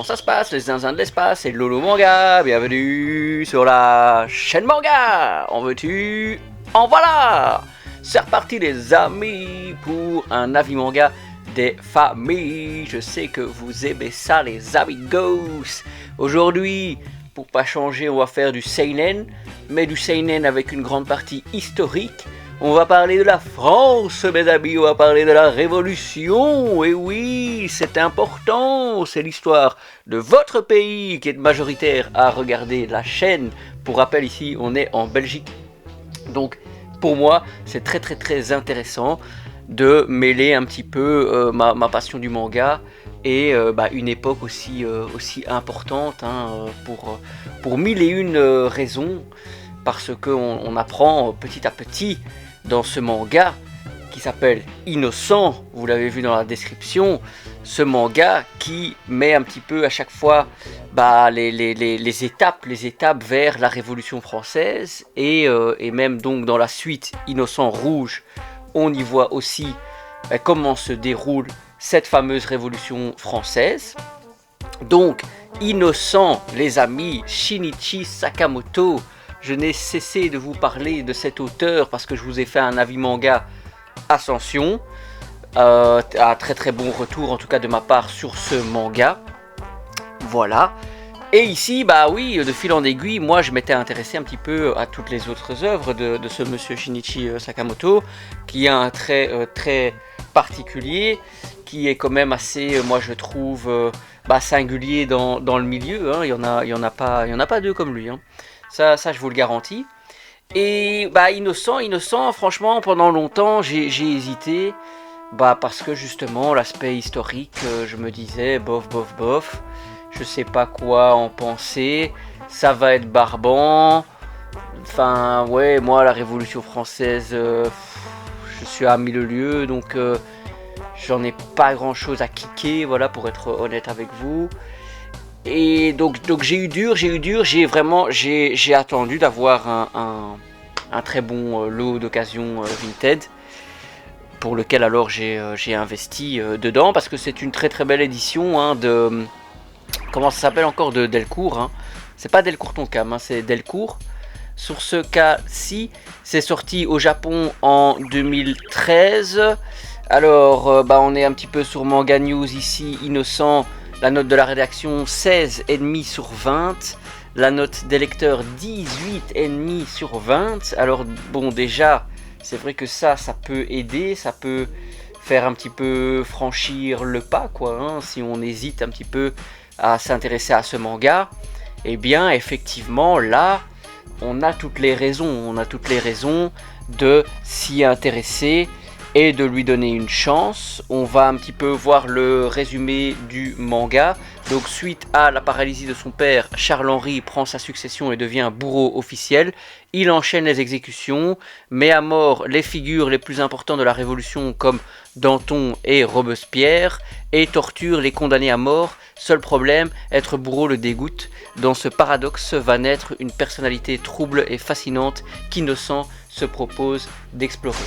ça se passe, les zinzins de l'espace, c'est Lolo Manga, bienvenue sur la chaîne Manga. En veux-tu, en voilà. C'est reparti les amis pour un avis manga des familles. Je sais que vous aimez ça les amigos. Aujourd'hui, pour pas changer, on va faire du seinen, mais du seinen avec une grande partie historique. On va parler de la France, mes amis, on va parler de la Révolution, et oui, c'est important, c'est l'histoire de votre pays qui est majoritaire à regarder la chaîne. Pour rappel, ici, on est en Belgique, donc pour moi, c'est très intéressant de mêler un petit peu ma passion du manga et une époque aussi importante pour mille et une raisons, parce qu'on apprend petit à petit dans ce manga qui s'appelle Innocent, vous l'avez vu dans la description, ce manga qui met un petit peu à chaque fois les étapes vers la Révolution française et même donc dans la suite Innocent Rouge, on y voit aussi comment se déroule cette fameuse Révolution française. Donc Innocent, les amis, Shinichi Sakamoto. Je n'ai cessé de vous parler de cet auteur parce que je vous ai fait un avis manga Ascension. Un très bon retour en tout cas de ma part sur ce manga. Voilà. Et ici, de fil en aiguille, moi je m'étais intéressé un petit peu à toutes les autres œuvres de ce monsieur Shinichi Sakamoto, qui a un trait très particulier, qui est quand même assez, moi je trouve, singulier dans le milieu. Hein. Il y en a pas deux comme lui. Hein. Ça, je vous le garantis. Et Innocent, franchement, pendant longtemps, j'ai hésité. Parce que justement, l'aspect historique, je me disais, bof. Je sais pas quoi en penser. Ça va être barbant. Enfin, ouais, moi, la Révolution française, je suis à mille lieues. Donc, j'en ai pas grand-chose à kicker, voilà, pour être honnête avec vous. Et donc j'ai eu dur, j'ai attendu d'avoir un très bon lot d'occasion Vinted, pour lequel alors j'ai investi dedans, parce que c'est une très belle édition de... Comment ça s'appelle encore, de Delcourt, hein. C'est pas Delcourt Tonkam, hein, c'est Delcourt. Sur ce cas-ci, c'est sorti au Japon en 2013. Alors, on est un petit peu sur Manga News ici, Innocent. La note de la rédaction 16,5 sur 20. La note des lecteurs 18,5 sur 20. Alors bon, déjà, c'est vrai que ça peut aider, ça peut faire un petit peu franchir le pas, quoi. Hein, si on hésite un petit peu à s'intéresser à ce manga, eh bien, effectivement, là, on a toutes les raisons de s'y intéresser et de lui donner une chance. On va un petit peu voir le résumé du manga. Donc suite à la paralysie de son père, Charles-Henri prend sa succession et devient bourreau officiel. Il enchaîne les exécutions, met à mort les figures les plus importantes de la Révolution comme Danton et Robespierre, et torture les condamnés à mort. Seul problème, être bourreau le dégoûte. Dans ce paradoxe va naître une personnalité trouble et fascinante qu'Innocent se propose d'explorer.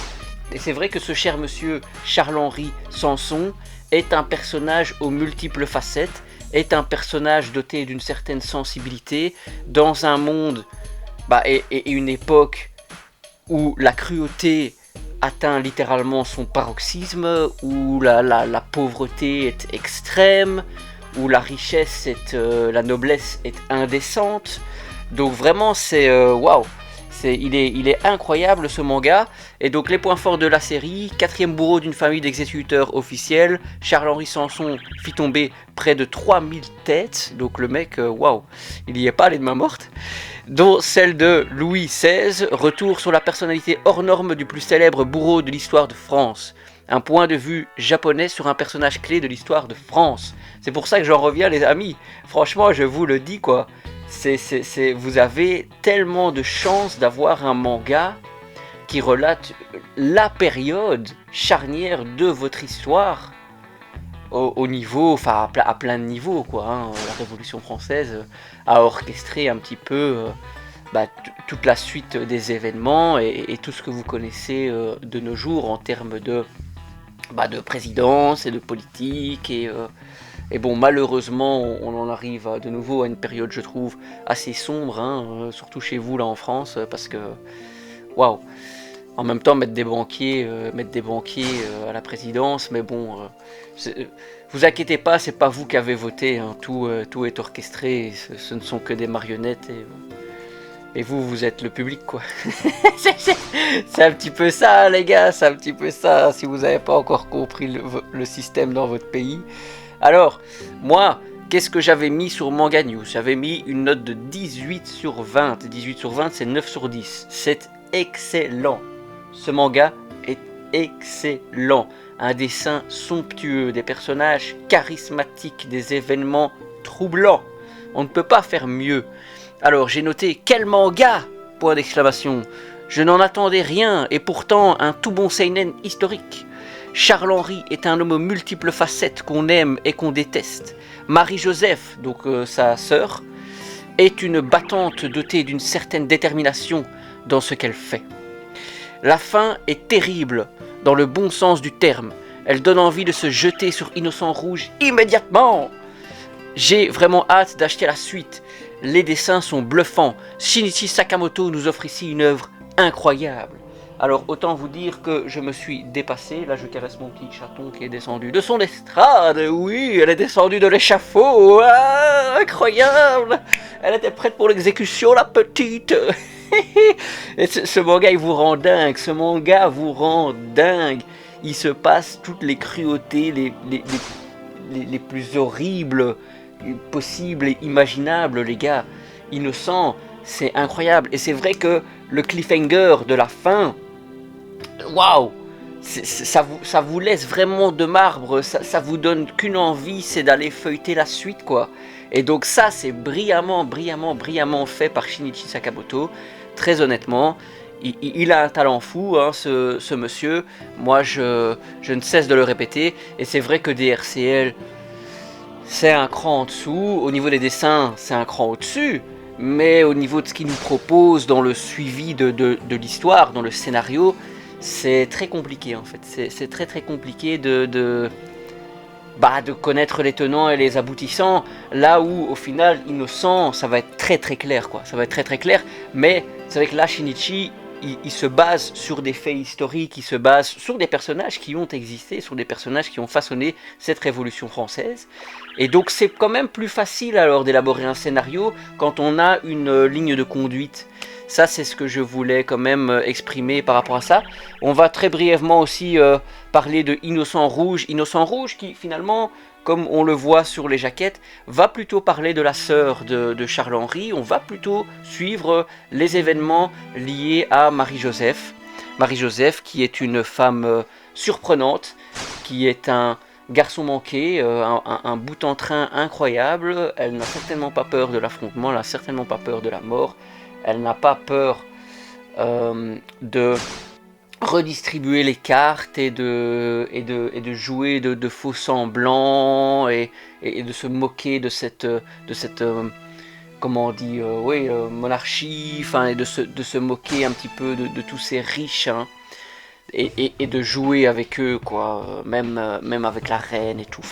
Et c'est vrai que ce cher monsieur Charles-Henri Sanson est un personnage aux multiples facettes, est un personnage doté d'une certaine sensibilité, dans un monde et une époque où la cruauté atteint littéralement son paroxysme, où la pauvreté est extrême, où la richesse la noblesse est indécente. Donc vraiment c'est waouh. Il est incroyable ce manga. Et donc les points forts de la série: quatrième bourreau d'une famille d'exécuteurs officiels, Charles-Henri Sanson fit tomber près de 3000 têtes. Donc le mec, waouh, il y est pas les mains mortes. Dont celle de Louis XVI, retour sur la personnalité hors norme du plus célèbre bourreau de l'histoire de France. Un point de vue japonais sur un personnage clé de l'histoire de France. C'est pour ça que j'en reviens les amis. Franchement, je vous le dis quoi. Vous avez tellement de chance d'avoir un manga qui relate la période charnière de votre histoire au niveau, enfin à plein de niveaux quoi. Hein. La Révolution française a orchestré un petit peu toute la suite des événements et tout ce que vous connaissez de nos jours en termes de présidence et de politique Et bon, malheureusement, on en arrive de nouveau à une période, je trouve, assez sombre, hein, surtout chez vous là en France, parce que, waouh. En même temps, mettre des banquiers à la présidence, mais bon, vous inquiétez pas, c'est pas vous qui avez voté, hein, tout est orchestré, ce ne sont que des marionnettes, et vous êtes le public, quoi. C'est un petit peu ça, les gars, c'est un petit peu ça, si vous n'avez pas encore compris le système dans votre pays. Alors, moi, qu'est-ce que j'avais mis sur Manga News? J'avais mis une note de 18 sur 20, 18 sur 20, c'est 9 sur 10, c'est excellent. Ce manga est excellent, un dessin somptueux, des personnages charismatiques, des événements troublants. On ne peut pas faire mieux. Alors j'ai noté quel manga ? Point d'exclamation. Je n'en attendais rien et pourtant un tout bon seinen historique. Charles-Henri est un homme aux multiples facettes qu'on aime et qu'on déteste. Marie-Joseph, donc sa sœur, est une battante dotée d'une certaine détermination dans ce qu'elle fait. La fin est terrible, dans le bon sens du terme. Elle donne envie de se jeter sur Innocent Rouge immédiatement. J'ai vraiment hâte d'acheter la suite. Les dessins sont bluffants. Shinichi Sakamoto nous offre ici une œuvre incroyable. Alors autant vous dire que je me suis dépassé. Là je caresse mon petit chaton qui est descendu de son estrade. Oui, elle est descendue de l'échafaud. Ah, incroyable. Elle était prête pour l'exécution, la petite. Et ce manga il vous rend dingue, il se passe toutes les cruautés les plus horribles possibles et imaginables, les gars. Innocent, c'est incroyable, et c'est vrai que le cliffhanger de la fin, waouh, ça vous laisse vraiment de marbre, ça vous donne qu'une envie, c'est d'aller feuilleter la suite, quoi. Et donc ça c'est brillamment fait par Shinichi Sakamoto. Très honnêtement, il a un talent fou, hein, ce monsieur. Moi, je ne cesse de le répéter. Et c'est vrai que DRCL, c'est un cran en dessous. Au niveau des dessins, c'est un cran au-dessus. Mais au niveau de ce qu'il nous propose dans le suivi de l'histoire, dans le scénario, c'est très compliqué en fait. C'est très compliqué de connaître les tenants et les aboutissants, là où au final Innocent ça va être très clair, quoi. Ça va être très clair, mais c'est vrai que là Shinichi il se base sur des faits historiques, il se base sur des personnages qui ont existé, sur des personnages qui ont façonné cette révolution française, et donc c'est quand même plus facile alors d'élaborer un scénario quand on a une ligne de conduite. Ça c'est ce que je voulais quand même exprimer par rapport à ça. On va très brièvement aussi parler de Innocent Rouge qui finalement, comme on le voit sur les jaquettes, va plutôt parler de la sœur de Charles-Henri. On va plutôt suivre les événements liés à Marie-Joseph. Marie-Joseph qui est une femme surprenante, qui est un garçon manqué, un bout en train incroyable. Elle n'a certainement pas peur de l'affrontement, elle n'a certainement pas peur de la mort. Elle n'a pas peur de redistribuer les cartes et de jouer de faux semblants et de se moquer de cette comment on dit, monarchie, et de se moquer un petit peu de tous ces riches, hein, et de jouer avec eux, quoi, même avec la reine et tout.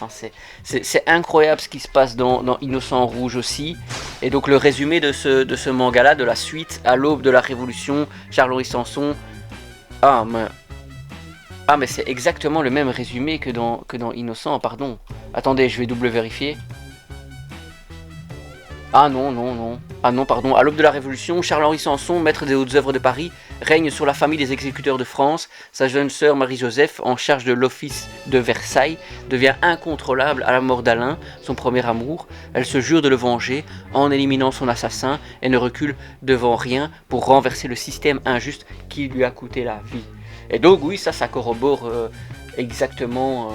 C'est incroyable ce qui se passe dans Innocent Rouge aussi. Et donc le résumé de ce manga là, de la suite, à l'aube de la révolution, Charles-Henri Sanson. Ah mais c'est exactement le même résumé que dans Innocent, pardon. Attendez, je vais double vérifier. Ah non. Ah non, pardon. À l'aube de la Révolution, Charles-Henri Sanson, maître des hautes œuvres de Paris, règne sur la famille des exécuteurs de France. Sa jeune sœur Marie-Joseph, en charge de l'office de Versailles, devient incontrôlable à la mort d'Alain, son premier amour. Elle se jure de le venger en éliminant son assassin et ne recule devant rien pour renverser le système injuste qui lui a coûté la vie. Et donc oui, ça corrobore exactement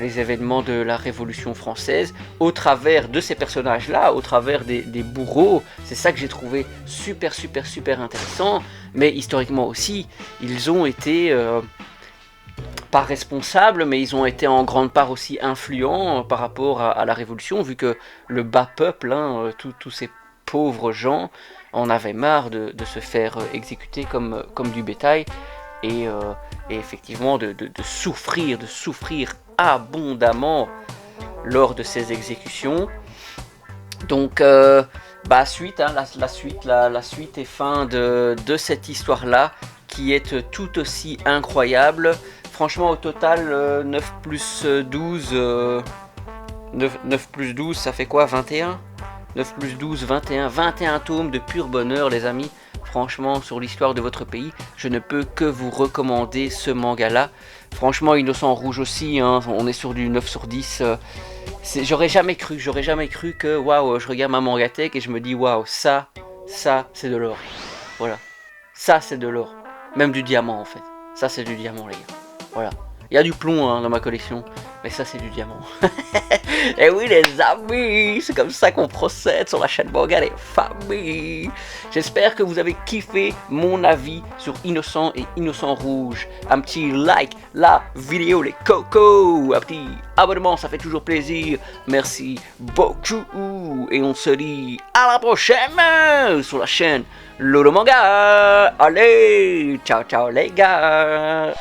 les événements de la Révolution française au travers de ces personnages-là, au travers des bourreaux. C'est ça que j'ai trouvé super intéressant. Mais historiquement aussi, ils ont été pas responsables, mais ils ont été en grande part aussi influents par rapport à la Révolution, vu que le bas peuple, hein, tous ces pauvres gens, en avaient marre de se faire exécuter comme du bétail. Et effectivement de souffrir abondamment lors de ces exécutions. Donc, suite, hein, la suite et fin de cette histoire-là, qui est tout aussi incroyable. Franchement, au total, 9 plus 12, 9 plus 12, ça fait quoi, 21 ? 9 plus 12, 21 tomes de pur bonheur, les amis. Franchement, sur l'histoire de votre pays, je ne peux que vous recommander ce manga-là. Franchement, Innocent Rouge aussi, hein, on est sur du 9 sur 10. J'aurais jamais cru que, waouh, je regarde ma mangatech et je me dis, waouh, ça, c'est de l'or. Voilà, ça, c'est de l'or. Même du diamant, en fait. Ça, c'est du diamant, les gars. Voilà. Il y a du plomb hein, dans ma collection, mais ça, c'est du diamant. Et oui, les amis, c'est comme ça qu'on procède sur la chaîne Manga les familles. J'espère que vous avez kiffé mon avis sur Innocent et Innocent Rouge. Un petit like, la vidéo, les cocos. Un petit abonnement, ça fait toujours plaisir. Merci beaucoup. Et on se dit à la prochaine sur la chaîne Lolo Manga. Allez, ciao, ciao les gars.